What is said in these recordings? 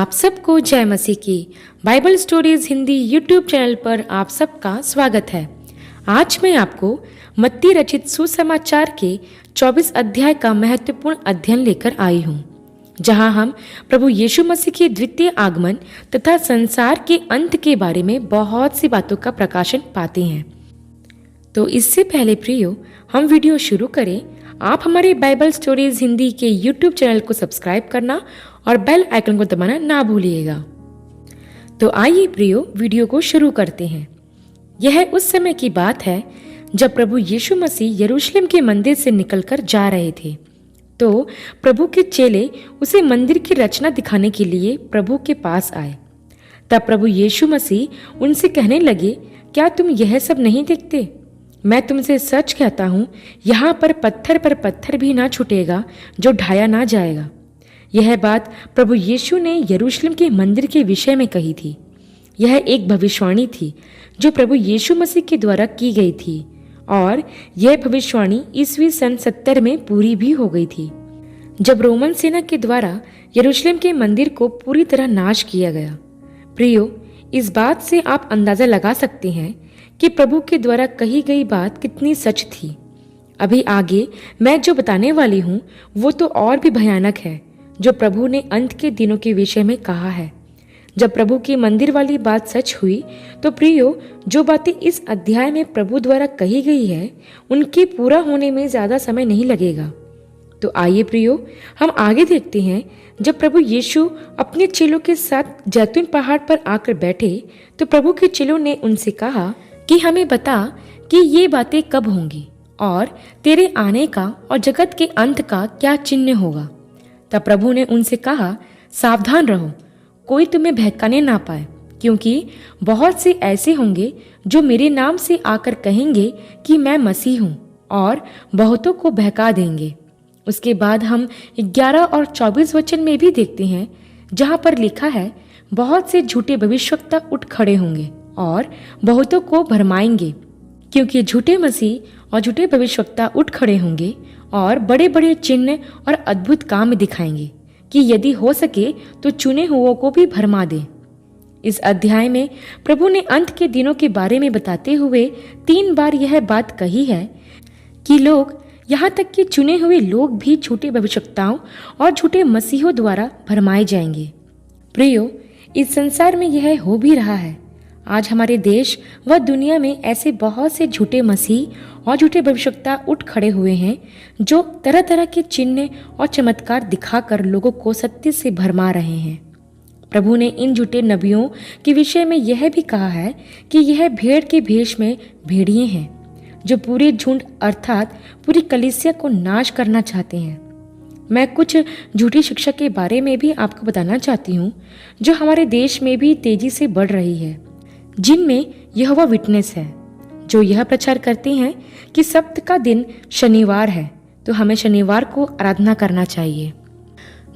आप सबको जय मसीह की Bible stories Hindi YouTube channel पर आप सबका स्वागत है। आज मैं आपको मत्ती रचित सुसमाचार के 24 अध्याय का महत्वपूर्ण अध्ययन लेकर आई हूँ, जहाँ हम प्रभु यीशु मसीह के द्वितीय आगमन तथा संसार के अंत के बारे में बहुत सी बातों का प्रकाशन पाते हैं। तो इससे पहले प्रियो, हम वीडियो शुरू करें, आप हमारे बाइबल स्टोरीज हिंदी के यूट्यूब चैनल को सब्सक्राइब करना और बेल आइकन को दबाना ना भूलिएगा। तो आइए प्रियो, वीडियो को शुरू करते हैं। यह उस समय की बात है जब प्रभु यीशु मसीह यरूशलेम के मंदिर से निकलकर जा रहे थे। तो प्रभु के चेले उसे मंदिर की रचना दिखाने के लिए प्रभु के पास आए। तब प्रभु यीशु मसीह उनसे कहने लगे, क्या तुम यह सब नहीं देखते? मैं तुमसे सच कहता हूँ, यहाँ पर पत्थर भी ना छूटेगा जो ढाया ना जाएगा। यह बात प्रभु यीशु ने यरूशलेम के मंदिर के विषय में कही थी। यह एक भविष्यवाणी थी जो प्रभु यीशु मसीह के द्वारा की गई थी, और यह भविष्यवाणी ईस्वी सन 70 में पूरी भी हो गई थी, जब रोमन सेना के द्वारा यरूशलेम के मंदिर को पूरी तरह नाश किया गया। प्रियो, इस बात से आप अंदाजा लगा सकते हैं कि प्रभु के द्वारा कही गई बात कितनी सच थी। अभी आगे मैं जो बताने वाली हूँ वो तो और भी भयानक है, जो प्रभु ने अंत के दिनों के विषय में कहा है। जब प्रभु की मंदिर वाली बात सच हुई तो प्रियो, जो बातें इस अध्याय में प्रभु द्वारा कही गई है उनके पूरा होने में ज्यादा समय नहीं लगेगा। तो आइए प्रियो, हम आगे देखते हैं। जब प्रभु यीशु अपने चेलों के साथ जैतून पहाड़ पर आकर बैठे तो प्रभु के चेलों ने उनसे कहा कि हमें बता कि ये बातें कब होंगी और तेरे आने का और जगत के अंत का क्या चिन्ह होगा। तब प्रभु ने उनसे कहा, सावधान रहो, कोई तुम्हें बहकाने ना पाए, क्योंकि बहुत से ऐसे होंगे जो मेरे नाम से आकर कहेंगे कि मैं मसीह हूँ, और बहुतों को बहका देंगे। उसके बाद हम 11 और 24 वचन में भी देखते हैं, जहाँ पर लिखा है, बहुत से झूठे भविष्यवक्ता उठ खड़े होंगे और बहुतों को भरमाएंगे, क्योंकि झूठे मसीह और झूठे भविष्यवक्ता उठ खड़े होंगे और बड़े बड़े चिन्ह और अद्भुत काम दिखाएंगे कि यदि हो सके तो चुने हुओं को भी भरमा दे। इस अध्याय में प्रभु ने अंत के दिनों के बारे में बताते हुए 3 बार यह बात कही है कि लोग, यहाँ तक कि चुने हुए लोग भी झूठे भविष्यवक्ताओं और झूठे मसीहों द्वारा भरमाए जाएंगे। प्रियो, इस संसार में यह हो भी रहा है। आज हमारे देश व दुनिया में ऐसे बहुत से झूठे मसीह और झूठे भविष्यवक्ता उठ खड़े हुए हैं, जो तरह तरह के चिन्ह और चमत्कार दिखाकर लोगों को सत्य से भरमा रहे हैं। प्रभु ने इन झूठे नबियों के विषय में यह भी कहा है कि यह भेड़ के भेष में भेड़िए हैं, जो पूरे झुंड अर्थात पूरी कलीसिया को नाश करना चाहते हैं। मैं कुछ झूठी शिक्षा के बारे में भी आपको बताना चाहती हूँ, जो हमारे देश में भी तेजी से बढ़ रही है, जिनमें यहोवा विटनेस है, जो यह प्रचार करते हैं कि सप्त का दिन शनिवार है, तो हमें शनिवार को आराधना करना चाहिए।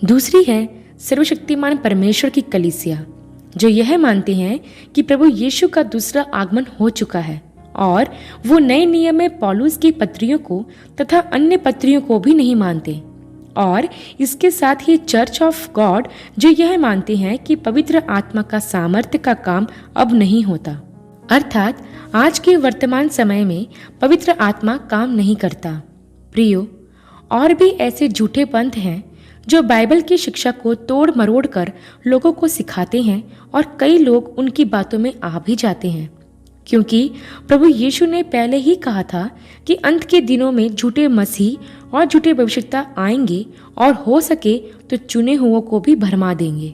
दूसरी है सर्वशक्तिमान परमेश्वर की कलीसिया, जो यह मानते हैं कि प्रभु यीशु का दूसरा आगमन हो चुका है, और वो नए नियम में पौलुस की पत्रियों को तथा अन्य पत्रियों को भी नहीं मानते। और इसके साथ ही चर्च ऑफ गॉड, जो यह मानते हैं कि पवित्र आत्मा का सामर्थ्य का काम अब नहीं होता, अर्थात आज के वर्तमान समय में पवित्र आत्मा काम नहीं करता। प्रियो, और भी ऐसे झूठे पंथ हैं जो बाइबल की शिक्षा को तोड़ मरोड़ कर लोगों को सिखाते हैं, और कई लोग उनकी बातों में आ भी जाते हैं, क्योंकि प्रभु यीशु ने पहले ही कहा था कि अंत के दिनों में झूठे मसीह और झूठे भविष्यवक्ता आएंगे, और हो सके तो चुने हुओं को भी भरमा देंगे।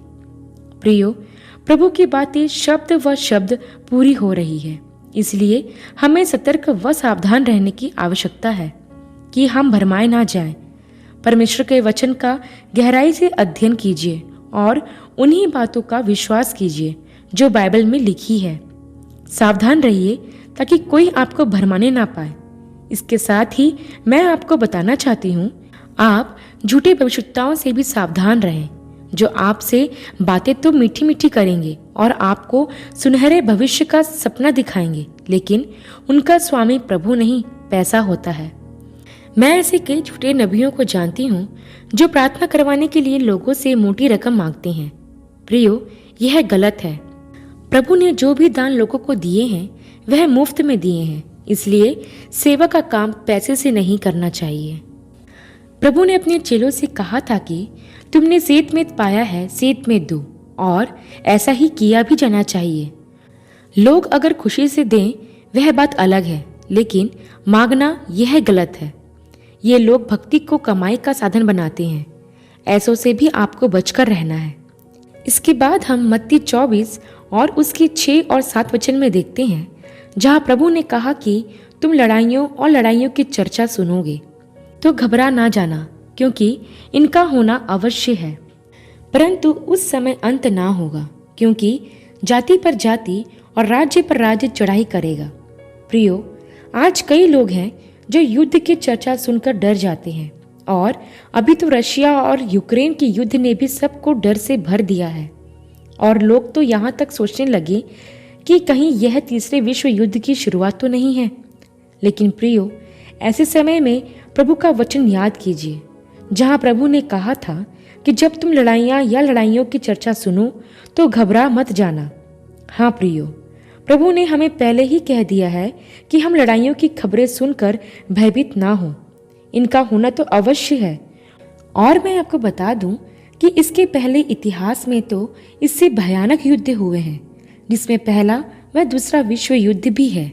प्रियो, प्रभु की बातें शब्द व शब्द पूरी हो रही है, इसलिए हमें सतर्क व सावधान रहने की आवश्यकता है कि हम भरमाए ना जाएं। परमेश्वर के वचन का गहराई से अध्ययन कीजिए और उन्हीं बातों का विश्वास कीजिए जो बाइबल में लिखी है। सावधान रहिए ताकि कोई आपको भरमाने ना पाए। इसके साथ ही मैं आपको बताना चाहती हूँ, आप झूठे भविष्यवक्ताओं से भी सावधान रहें, जो आपसे बातें तो मीठी मीठी करेंगे और आपको सुनहरे भविष्य का सपना दिखाएंगे, लेकिन उनका स्वामी प्रभु नहीं, पैसा होता है। मैं ऐसे कई झूठे नबियों को जानती हूँ जो प्रार्थना करवाने के लिए लोगों से मोटी रकम मांगते हैं। प्रियो, यह गलत है। प्रभु ने जो भी दान लोगों को दिए हैं वह मुफ्त में दिए हैं, इसलिए सेवा का काम पैसे से नहीं करना चाहिए। प्रभु ने अपने चेलों से कहा था कि तुमने सेत में पाया है सेत में दो, और ऐसा ही किया भी जाना चाहिए। लोग अगर खुशी से दें वह बात अलग है, लेकिन मांगना यह गलत है। ये लोग भक्ति को कमाई का साधन बनाते हैं। ऐसों से भी आपको बचकर रहना है। इसके बाद हम मत्ती 24 और उसके 6 और 7 वचन में देखते हैं, जहाँ प्रभु ने कहा कि तुम लड़ाइयों और लड़ाइयों की चर्चा सुनोगे तो घबरा ना जाना, क्योंकि इनका होना अवश्य है, परंतु उस समय अंत ना होगा, क्योंकि जाति पर जाति और राज्य पर राज्य चढ़ाई करेगा। प्रियो, आज कई लोग हैं जो युद्ध की चर्चा सुनकर डर जाते हैं, और अभी तो रशिया और यूक्रेन के युद्ध ने भी सबको डर से भर दिया है। और लोग तो यहाँ तक सोचने लगे कि कहीं यह तीसरे विश्व युद्ध की शुरुआत तो नहीं है। लेकिन प्रियो, ऐसे समय में प्रभु का वचन याद कीजिए, जहाँ प्रभु ने कहा था कि जब तुम लड़ाइयाँ या लड़ाइयों की चर्चा सुनो तो घबरा मत जाना। हाँ प्रियो, प्रभु ने हमें पहले ही कह दिया है कि हम लड़ाइयों की खबरें सुनकर भयभीत ना हो। इनका होना तो अवश्य है। और मैं आपको बता दूं कि इसके पहले इतिहास में तो इससे भयानक युद्ध हुए हैं, जिसमें पहला व दूसरा विश्व युद्ध भी है।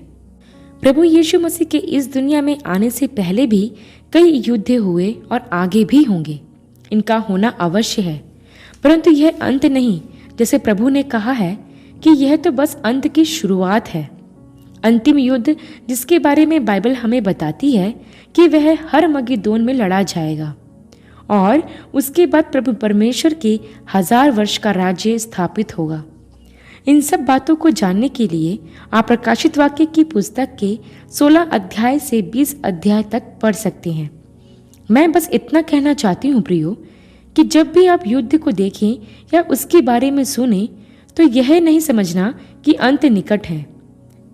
प्रभु यीशु मसीह के इस दुनिया में आने से पहले भी कई युद्ध हुए और आगे भी होंगे। इनका होना अवश्य है, परंतु यह अंत नहीं। जैसे प्रभु ने कहा है कि यह तो बस अंत की शुरुआत है। अंतिम युद्ध जिसके बारे में बाइबल हमें बताती है कि वह हरमगिदोन में लड़ा जाएगा, और उसके बाद प्रभु परमेश्वर के 1000 वर्ष का राज्य स्थापित होगा। इन सब बातों को जानने के लिए आप प्रकाशित वाक्य की पुस्तक के 16 अध्याय से 20 अध्याय तक पढ़ सकते हैं। मैं बस इतना कहना चाहती हूँ प्रियो, कि जब भी आप युद्ध को देखें या उसके बारे में सुने तो यह नहीं समझना कि अंत निकट है।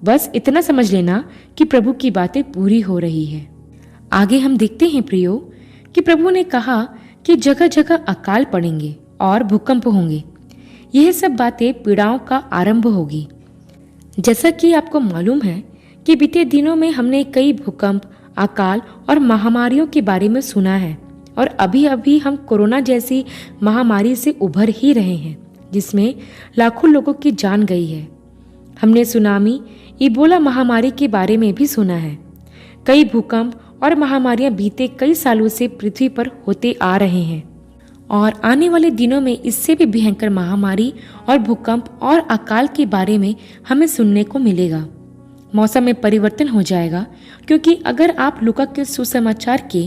बस इतना समझ लेना कि प्रभु की बातें पूरी हो रही है। आगे हम देखते हैं प्रियो कि प्रभु ने कहा कि जगह जगह अकाल पड़ेंगे और भूकंप होंगे। यह सब बातें पीड़ाओं का आरंभ होगी। जैसा कि आपको मालूम है कि बीते दिनों में हमने कई भूकंप, अकाल और महामारियों के बारे में सुना है, और अभी अभी हम कोरोना जैसी महामारी से उभर ही रहे हैं, जिसमें लाखों लोगों की जान गई है। हमने सुनामी, इबोला महामारी के बारे में भी सुना है। कई भूकंप और महामारियां बीते कई सालों से पृथ्वी पर होते आ रहे हैं, और आने वाले दिनों में इससे भी भयंकर महामारी और भूकंप और अकाल के बारे में हमें सुनने को मिलेगा। मौसम में परिवर्तन हो जाएगा, क्योंकि अगर आप लूका के सुसमाचार के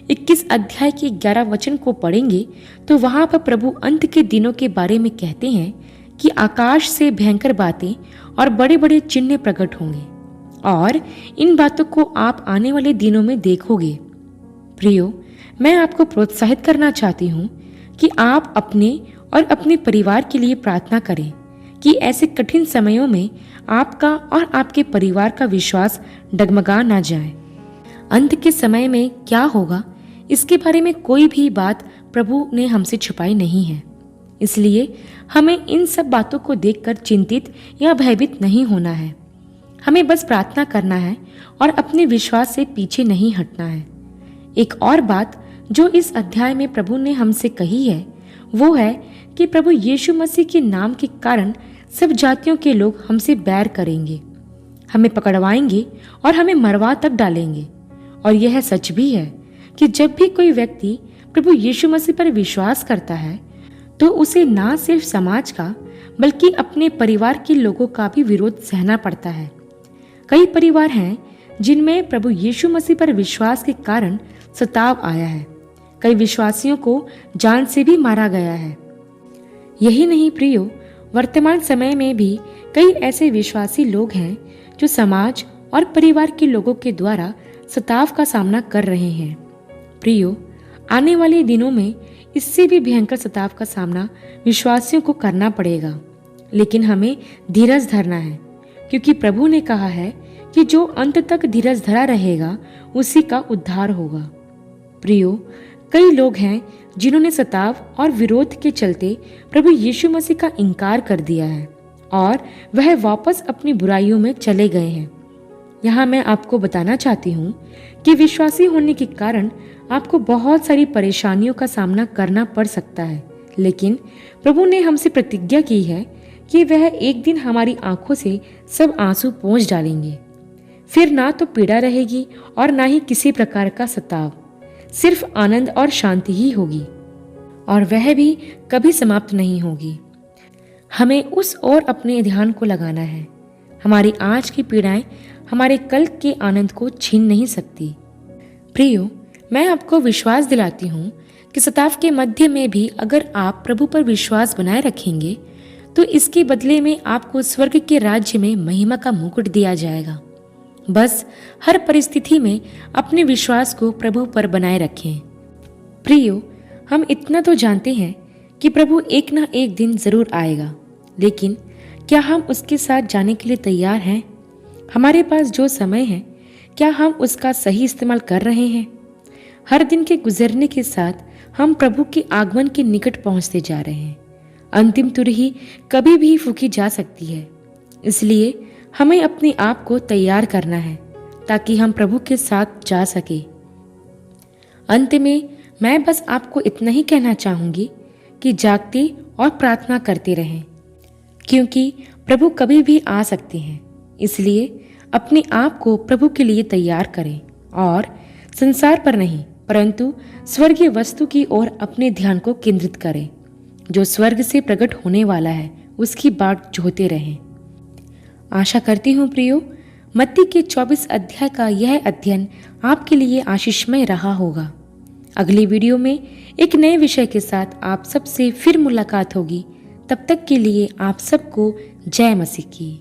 21 अध्याय के 11 वचन को पढ़ेंगे तो वहां पर प्रभु अंत के दिनों के बारे में कहते हैं कि आकाश से भयंकर बातें और बड़े बड़े चिन्ह प्रकट होंगे, और इन बातों को आप आने वाले दिनों में देखोगे। प्रियो, मैं आपको प्रोत्साहित करना चाहती हूँ कि आप अपने और अपने परिवार के लिए प्रार्थना करें कि ऐसे कठिन समयों में आपका और आपके परिवार का विश्वास डगमगा ना जाए। अंत के समय में क्या होगा, इसके बारे में कोई भी बात प्रभु ने हमसे छुपाई नहीं है। इसलिए हमें इन सब बातों को देखकर चिंतित या भयभीत नहीं होना है। हमें बस प्रार्थना करना है और अपने विश्वास से पीछे नहीं हटना है। एक और बात जो इस अध्याय में प्रभु ने हमसे कही है, वो है कि प्रभु यीशु मसीह के नाम के कारण सब जातियों के लोग हमसे बैर करेंगे, हमें पकड़वाएंगे और हमें मरवा तक डालेंगे। और यह सच भी है कि जब भी कोई व्यक्ति प्रभु यीशु मसीह पर विश्वास करता है तो उसे ना सिर्फ समाज का बल्कि अपने परिवार के लोगों का भी विरोध सहना पड़ता है। कई परिवार हैं जिनमें प्रभु यीशु मसीह पर विश्वास के कारण सताव आया है। कई विश्वासियों को जान से भी मारा गया है। यही नहीं प्रियो, वर्तमान समय में भी कई ऐसे विश्वासी लोग हैं जो समाज और परिवार के लोगों के द्वारा सताव का सामना कर रहे हैं। प्रियो, आने वाले दिनों में इससे भी भयंकर सताव का सामना विश्वासियों को करना पड़ेगा, लेकिन हमें धीरज धरना है, क्योंकि प्रभु ने कहा है कि जो अंत तक धीरज धरा रहेगा उसी का उद्धार होगा। प्रियो, कई लोग हैं जिन्होंने सताव और विरोध के चलते प्रभु यीशु मसीह का इनकार कर दिया है और वह वापस अपनी बुराइयों में चले गए हैं। यहाँ मैं आपको बताना चाहती हूँ कि विश्वासी होने के कारण आपको बहुत सारी परेशानियों का सामना करना पड़ सकता है, लेकिन प्रभु ने हमसे प्रतिज्ञा की है कि वह एक दिन हमारी आंखों से सब आंसू पोंछ डालेंगे। फिर ना तो पीड़ा रहेगी और ना ही किसी प्रकार का सताव, सिर्फ आनंद और शांति ही होगी, और वह भी कभी समाप्त नहीं होगी। हमें उस ओर अपने ध्यान को लगाना है। हमारी आज की पीड़ाएं हमारे कल के आनंद को छीन नहीं सकती। प्रियो, मैं आपको विश्वास दिलाती हूँ कि सताव के मध्य में भी अगर आप प्रभु पर विश्वास बनाए रखेंगे तो इसके बदले में आपको स्वर्ग के राज्य में महिमा का मुकुट दिया जाएगा। बस हर परिस्थिति में अपने विश्वास को प्रभु पर बनाए रखें। प्रियो, हम इतना तो जानते हैं कि प्रभु एक ना एक दिन जरूर आएगा, लेकिन क्या हम उसके साथ जाने के लिए तैयार हैं? हमारे पास जो समय है, क्या हम उसका सही इस्तेमाल कर रहे हैं? हर दिन के गुजरने के साथ हम प्रभु के आगमन के निकट पहुंचते जा रहे हैं। अंतिम तुरही कभी भी फूकी जा सकती है, इसलिए हमें अपने आप को तैयार करना है ताकि हम प्रभु के साथ जा सके। अंत में मैं बस आपको इतना ही कहना चाहूंगी कि जागते और प्रार्थना करते रहें, क्योंकि प्रभु कभी भी आ सकते हैं। इसलिए अपने आप को प्रभु के लिए तैयार करें और संसार पर नहीं परंतु स्वर्गीय वस्तु की ओर अपने ध्यान को केंद्रित करें, जो स्वर्ग से प्रकट होने वाला है, उसकी बाट जोहते रहें। आशा करती हूँ प्रियो, मत्ती के 24 अध्याय का यह अध्ययन आपके लिए आशीषमय रहा होगा। अगली वीडियो में एक नए विषय के साथ आप सबसे फिर मुलाकात होगी। तब तक के लिए आप सबको जय मसीह की।